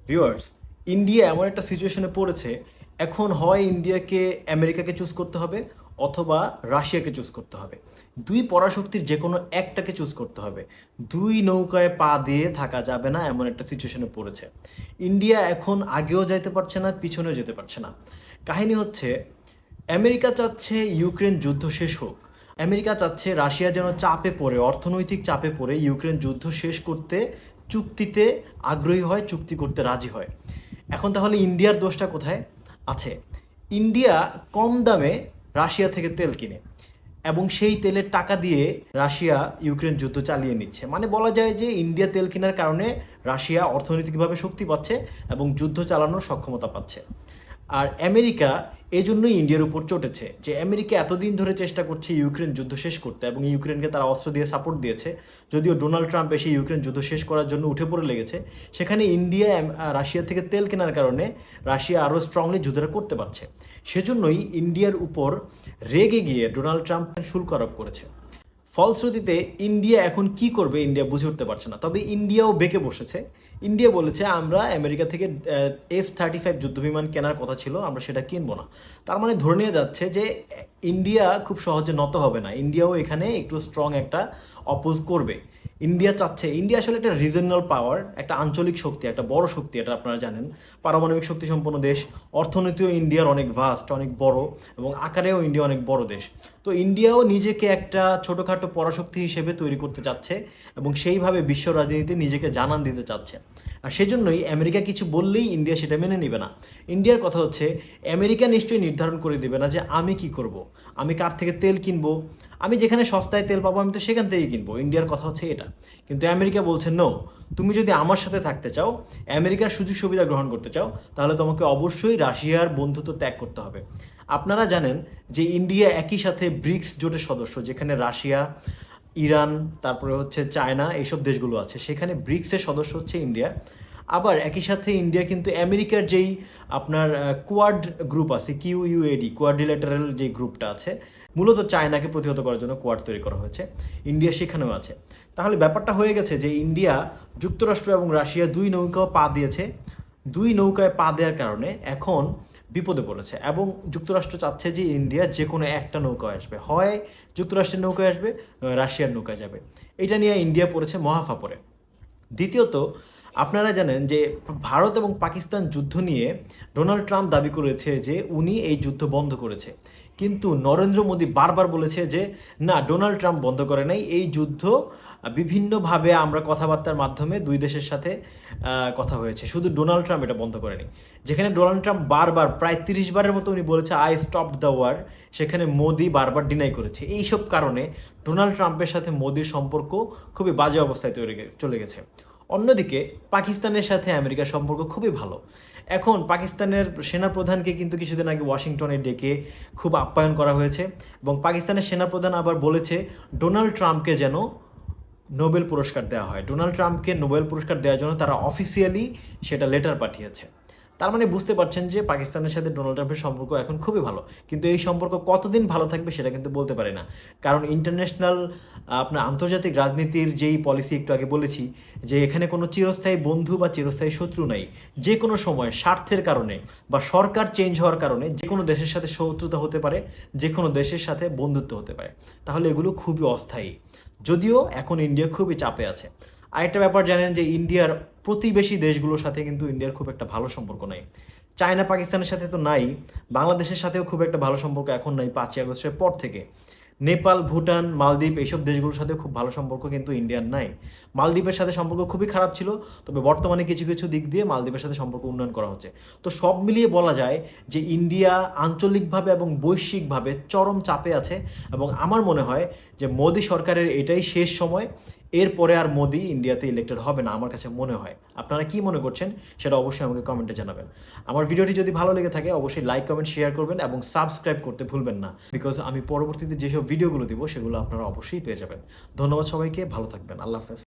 Viewers, India এমন একটা সিচুয়েশনে পড়েছে, এখন হয় ইন্ডিয়াকে আমেরিকাকে চুজ করতে হবে অথবা রাশিয়াকে চুজ করতে হবে। দুই পরাশক্তির যে কোনো একটাকে চুজ করতে হবে। দুই নৌকায় পা দিয়ে থাকা যাবে না, এমন একটা সিচুয়েশনে পড়েছে ইন্ডিয়া। এখন আগেও যাইতে পারছে না, পিছনেও যেতে পারছে না। কাহিনী হচ্ছে, আমেরিকা চাচ্ছে ইউক্রেন যুদ্ধ শেষ হোক। আমেরিকা চাচ্ছে রাশিয়া যেন চাপে পড়ে, অর্থনৈতিক চাপে পড়ে ইউক্রেন যুদ্ধ শেষ করতে চুক্তিতে আগ্রহী হয়, চুক্তি করতে রাজি হয়। এখন তাহলে ইন্ডিয়ার দোষটা কোথায় আছে? ইন্ডিয়া কম দামে রাশিয়া থেকে তেল কিনে এবং সেই তেলের টাকা দিয়ে রাশিয়া ইউক্রেন যুদ্ধ চালিয়ে নিচ্ছে। মানে বলা যায় যে ইন্ডিয়া তেল কেনার কারণে রাশিয়া অর্থনৈতিকভাবে শক্তি পাচ্ছে এবং যুদ্ধ চালানোর সক্ষমতা পাচ্ছে। আর আমেরিকা এই জন্যই ইন্ডিয়ার উপর চটেছে, যে আমেরিকা এতদিন ধরে চেষ্টা করছে ইউক্রেন যুদ্ধ শেষ করতে এবং ইউক্রেনকে তারা অস্ত্র দিয়ে সাপোর্ট দিয়েছে। যদিও ডোনাল্ড ট্রাম্প এসে ইউক্রেন যুদ্ধ শেষ করার জন্য উঠে পড়ে লেগেছে, সেখানে ইন্ডিয়া রাশিয়া থেকে তেল কেনার কারণে রাশিয়া আরও স্ট্রংলি যুদ্ধটা করতে পারছে। সেজন্যই ইন্ডিয়ার উপর রেগে গিয়ে ডোনাল্ড ট্রাম্প শুল্ক আরোপ করেছে। ফলশ্রুতিতে ইন্ডিয়া এখন কি করবে ইন্ডিয়া বুঝে উঠতে পারছে না। তবে ইন্ডিয়াও বেঁকে বসেছে। ইন্ডিয়া বলেছে আমরা আমেরিকা থেকে F-35 যুদ্ধবিমান কেনার কথা ছিল, আমরা সেটা কিনবো না। তার মানে ধরে নিয়ে যাচ্ছে যে ইন্ডিয়া খুব সহজে নত হবে না, ইন্ডিয়াও এখানে একটু স্ট্রং একটা অপোজ করবে। ইন্ডিয়া চাচ্ছে, ইন্ডিয়া আসলে একটা রিজনাল পাওয়ার, একটা আঞ্চলিক শক্তি, একটা বড় শক্তি, এটা আপনারা জানেন। পারমাণবিক শক্তি সম্পন্ন দেশ, অর্থনীতিও ইন্ডিয়ার অনেক ভাস্ট, অনেক বড়, এবং আকারেও ইন্ডিয়া অনেক বড় দেশ। তো ইন্ডিয়াও নিজেকে একটা ছোটোখাটো পরাশক্তি হিসেবে তৈরি করতে চাচ্ছে এবং সেইভাবে বিশ্ব রাজনীতিতে নিজেকে জানান দিতে চাচ্ছে। আর সেজন্যই আমেরিকা কিছু বললেই ইন্ডিয়া সেটা মেনে নেবে না। ইন্ডিয়ার কথা হচ্ছে, আমেরিকা নিশ্চয়ই নির্ধারণ করে দেবে না যে আমি কি করব, আমি কার থেকে তেল কিনবো, আমি যেখানে সস্তায় তেল পাবো আমি তো সেখান থেকেই কিনবো। ইন্ডিয়ার কথা হচ্ছে এটা। কিন্তু আমেরিকা বলছে নো, তুমি যদি আমার সাথে থাকতে চাও, আমেরিকার সুযোগ সুবিধা গ্রহণ করতে চাও, তাহলে তোমাকে অবশ্যই রাশিয়ার বন্ধুত্ব ত্যাগ করতে হবে। আপনারা জানেন যে ইন্ডিয়া একই সাথে ব্রিক্স জোটের সদস্য, যেখানে রাশিয়া, ইরান, তারপরে হচ্ছে চায়না, এইসব দেশগুলো আছে। সেখানে ব্রিক্সের সদস্য হচ্ছে ইন্ডিয়া। আবার একই সাথে ইন্ডিয়া কিন্তু আমেরিকার যেই আপনার কোয়াড গ্রুপ আছে, QUAD, কোয়াড্রিল্যাটারাল যে গ্রুপটা আছে, মূলত চায়নাকে প্রতিহত করার জন্য কোয়াড তৈরি করা হয়েছে, ইন্ডিয়া সেখানেও আছে। তাহলে ব্যাপারটা হয়ে গেছে যে ইন্ডিয়া, যুক্তরাষ্ট্র এবং রাশিয়া দুই নৌকাও পা দিয়েছে। দুই নৌকায় পা দেওয়ার কারণে এখন বিপদে পড়েছে এবং যুক্তরাষ্ট্র চাচ্ছে যে ইন্ডিয়া যে কোনো একটা নৌকায় আসবে, হয় যুক্তরাষ্ট্রের নৌকায় আসবে, রাশিয়ার নৌকায় যাবে। এটা নিয়ে ইন্ডিয়া পড়েছে মহাফাপড়ে। দ্বিতীয়ত, আপনারা জানেন যে ভারত এবং পাকিস্তান যুদ্ধ নিয়ে ডোনাল্ড ট্রাম্প দাবি করেছে যে উনি এই যুদ্ধ বন্ধ করেছে। কিন্তু নরেন্দ্র মোদী বারবার বলেছে যে না, ডোনাল্ড ট্রাম্প বন্ধ করে নাই এই যুদ্ধ, বিভিন্নভাবে আমরা কথাবার্তার মাধ্যমে দুই দেশের সাথে কথা হয়েছে, শুধু ডোনাল্ড ট্রাম্প এটা বন্ধ করেনি। যেখানে ডোনাল্ড ট্রাম্প বারবার, প্রায় 30 বারের মতো উনি বলেছে আই স্টপড দ্য ওয়ার, সেখানে মোদি বারবার ডিনাই করেছে। এইসব কারণে ডোনাল্ড ট্রাম্পের সাথে মোদির সম্পর্ক খুবই বাজে অবস্থায় চলে গেছে। অন্যদিকে পাকিস্তানের সাথে আমেরিকার সম্পর্ক খুবই ভালো। এখন পাকিস্তানের সেনাপ্রধানকে কিন্তু কিছুদিন আগে ওয়াশিংটনে ডেকে খুব আপ্যায়ন করা হয়েছে এবং পাকিস্তানের সেনাপ্রধান আবার বলেছে ডোনাল্ড ট্রাম্পকে যেন নোবেল পুরস্কার দেওয়া হয়। ডোনাল্ড ট্রাম্পকে নোবেল পুরস্কার দেওয়ার জন্য তারা অফিসিয়ালি সেটা লেটার পাঠিয়েছে। তার মানে বুঝতে পারছেন যে পাকিস্তানের সাথে ডোনাল্ড ট্রাম্পের সম্পর্ক এখন খুবই ভালো। কিন্তু এই সম্পর্ক কতদিন ভালো থাকবে সেটা কিন্তু বলতে পারে না। কারণ ইন্টারন্যাশনাল, আপনার আন্তর্জাতিক রাজনীতির যেই পলিসি একটু আগে বলেছি, যে এখানে কোনো চিরস্থায়ী বন্ধু বা চিরস্থায়ী শত্রু নাই। যে কোনো সময় স্বার্থের কারণে বা সরকার চেঞ্জ হওয়ার কারণে যে কোনো দেশের সাথে শত্রুতা হতে পারে, যে কোনো দেশের সাথে বন্ধুত্ব হতে পারে। তাহলে এগুলো খুবই অস্থায়ী। যদিও এখন ইন্ডিয়া খুবই চাপে আছে। আরেকটা ব্যাপার জানেন যে ইন্ডিয়ার প্রতিবেশী দেশগুলোর সাথে কিন্তু ইন্ডিয়ার খুব একটা ভালো সম্পর্ক নাই। চায়না পাকিস্তানের সাথে তো নাই, বাংলাদেশের সাথেও খুব একটা ভালো সম্পর্ক এখন নাই 5ই আগস্টের পর থেকে। নেপাল, ভুটান, মালদ্বীপ, এইসব দেশগুলোর সাথে খুব ভালো সম্পর্ক কিন্তু ইন্ডিয়ার নাই। মালদ্বীপের সাথে সম্পর্ক খুবই খারাপ ছিল, তবে বর্তমানে কিছু কিছু দিক দিয়ে মালদ্বীপের সাথে সম্পর্ক উন্নয়ন করা হচ্ছে। তো সব মিলিয়ে বলা যায় যে ইন্ডিয়া আঞ্চলিকভাবে এবং বৈশ্বিকভাবে চরম চাপে আছে এবং আমার মনে হয় যে মোদি সরকারের এটাই শেষ সময়। এরপরে আর মোদি ইন্ডিয়াতে ইলেক্টেড হবে না, আমার কাছে মনে হয়। আপনারা কি মনে করছেন সেটা অবশ্যই আমাকে কমেন্টে জানাবেন। আমার ভিডিওটি যদি ভালো লেগে থাকে অবশ্যই লাইক, কমেন্ট, শেয়ার করবেন এবং সাবস্ক্রাইব করতে ভুলবেন না, বিকজ আমি পরবর্তীতে যেসব ভিডিওগুলো দিব সেগুলো আপনারা অবশ্যই পেয়ে যাবেন। ধন্যবাদ সবাইকে, ভালো থাকবেন, আল্লাহ হাফেজ।